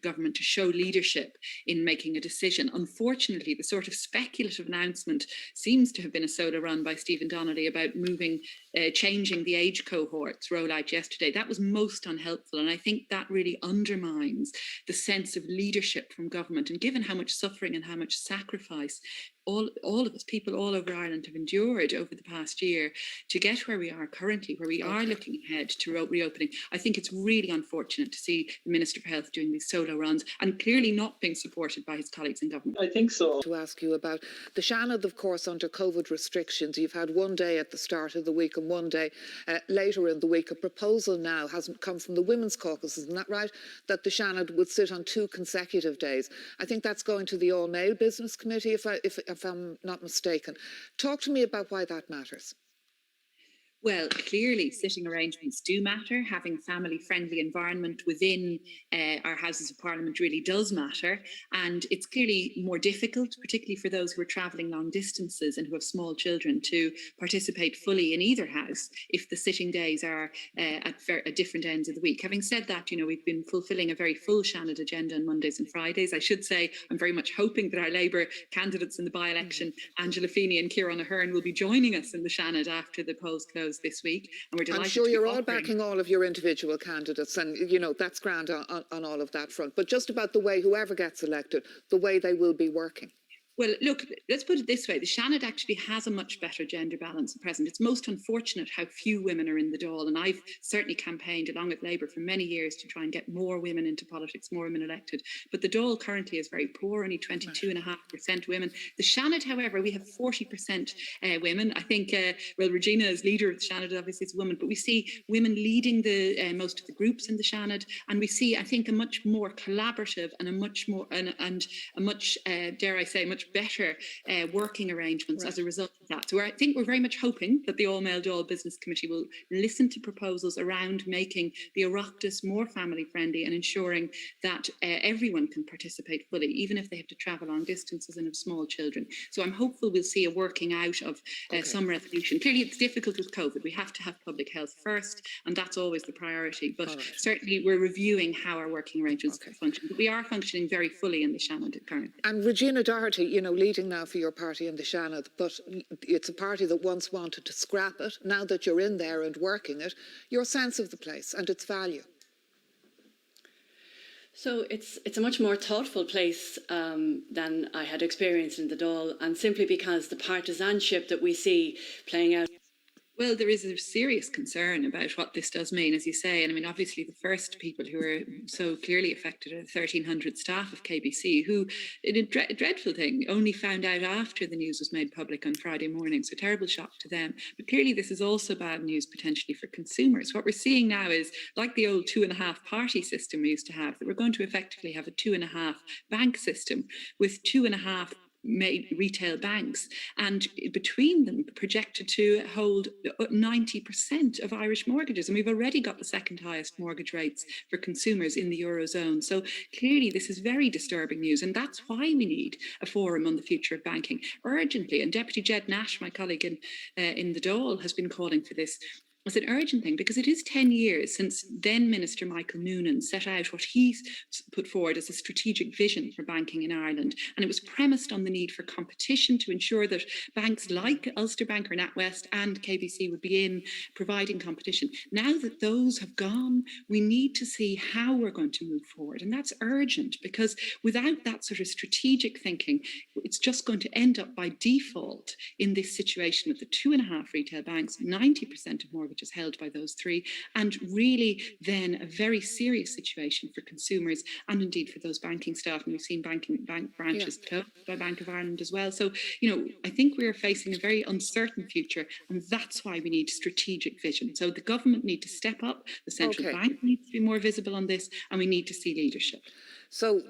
government to show leadership in making a decision. Unfortunately, the sort of speculative announcement seems to have been a solo run by Stephen Donnelly about changing the age cohorts rollout yesterday. That was most unhelpful, and I think that really undermines the sense of leadership from government. And given how much suffering and how much sacrifice all of us, people all over Ireland, have endured over the past year to get where we are currently, where we are looking ahead to reopening, I think it's really unfortunate to see the Minister for Health doing these solo runs and clearly not being supported by his colleagues in government. I think so. To ask you about the Seanad, of course, under COVID restrictions. You've had one day at the start of the week and one day later in the week. A proposal now hasn't come from the Women's Caucus, isn't that right? That the Seanad would sit on 2 consecutive days. I think that's going to the All-Male Business Committee, if I'm not mistaken. Talk to me about why that matters. Well, clearly sitting arrangements do matter. Having a family-friendly environment within our Houses of Parliament really does matter. And it's clearly more difficult, particularly for those who are travelling long distances and who have small children, to participate fully in either house if the sitting days are at different ends of the week. Having said that, we've been fulfilling a very full Seanad agenda on Mondays and Fridays. I should say I'm very much hoping that our Labour candidates in the by-election, Angela Feeney and Ciarán Ahern, will be joining us in the Seanad after the polls close this week, and we're delighted. I'm sure you're all backing all of your individual candidates, and that's grand on all of that front. But just about the way whoever gets elected, the way they will be working. Well, look, let's put it this way. The Seanad actually has a much better gender balance at present. It's most unfortunate how few women are in the Dáil, and I've certainly campaigned along with Labour for many years to try and get more women into politics, more women elected. But the Dáil currently is very poor, only 22.5% women. The Seanad, however, we have 40% women. I think, Regina, as leader of the Seanad, obviously is a woman, but we see women leading the most of the groups in the Seanad, and we see, I think, a much more collaborative and a much more and a much, dare I say, much better working arrangements as a result of that. So I think we're very much hoping that the All-Male Dáil Business Committee will listen to proposals around making the Oireachtas more family friendly and ensuring that everyone can participate fully, even if they have to travel long distances and have small children. So I'm hopeful we'll see a working out of some resolution. Clearly it's difficult with COVID. We have to have public health first, and that's always the priority. But certainly we're reviewing how our working arrangements function. But we are functioning very fully in the Seanad currently. And Regina Doherty, leading now for your party in the Seanad, but it's a party that once wanted to scrap it. Now that you're in there and working it, your sense of the place and its value. So it's a much more thoughtful place than I had experienced in the Dáil, and simply because the partisanship that we see playing out. Well, there is a serious concern about what this does mean, as you say. And I mean, obviously, the first people who are so clearly affected are the 1,300 staff of KBC, who, in a dreadful thing, only found out after the news was made public on Friday morning. So terrible shock to them. But clearly, this is also bad news potentially for consumers. What we're seeing now is, like the old 2.5 party system we used to have, that we're going to effectively have a 2.5 bank system with 2.5 retail banks, and between them projected to hold 90% of Irish mortgages, and we've already got the second highest mortgage rates for consumers in the Eurozone. So clearly this is very disturbing news, and that's why we need a forum on the future of banking urgently. And Deputy Jed Nash, my colleague in the Dáil, has been calling for this as an urgent thing, because it is 10 years since then Minister Michael Noonan set out what he put forward as a strategic vision for banking in Ireland. And it was premised on the need for competition to ensure that banks like Ulster Bank or NatWest and KBC would be in providing competition. Now that those have gone, we need to see how we're going to move forward. And that's urgent, because without that sort of strategic thinking, it's just going to end up by default in this situation of the 2.5 retail banks, 90% of mortgages held by those three, and really then a very serious situation for consumers and indeed for those banking staff. And we've seen bank branches closed by Bank of Ireland as well. So, I think we're facing a very uncertain future, and that's why we need strategic vision. So the government need to step up, the central bank needs to be more visible on this, and we need to see leadership. So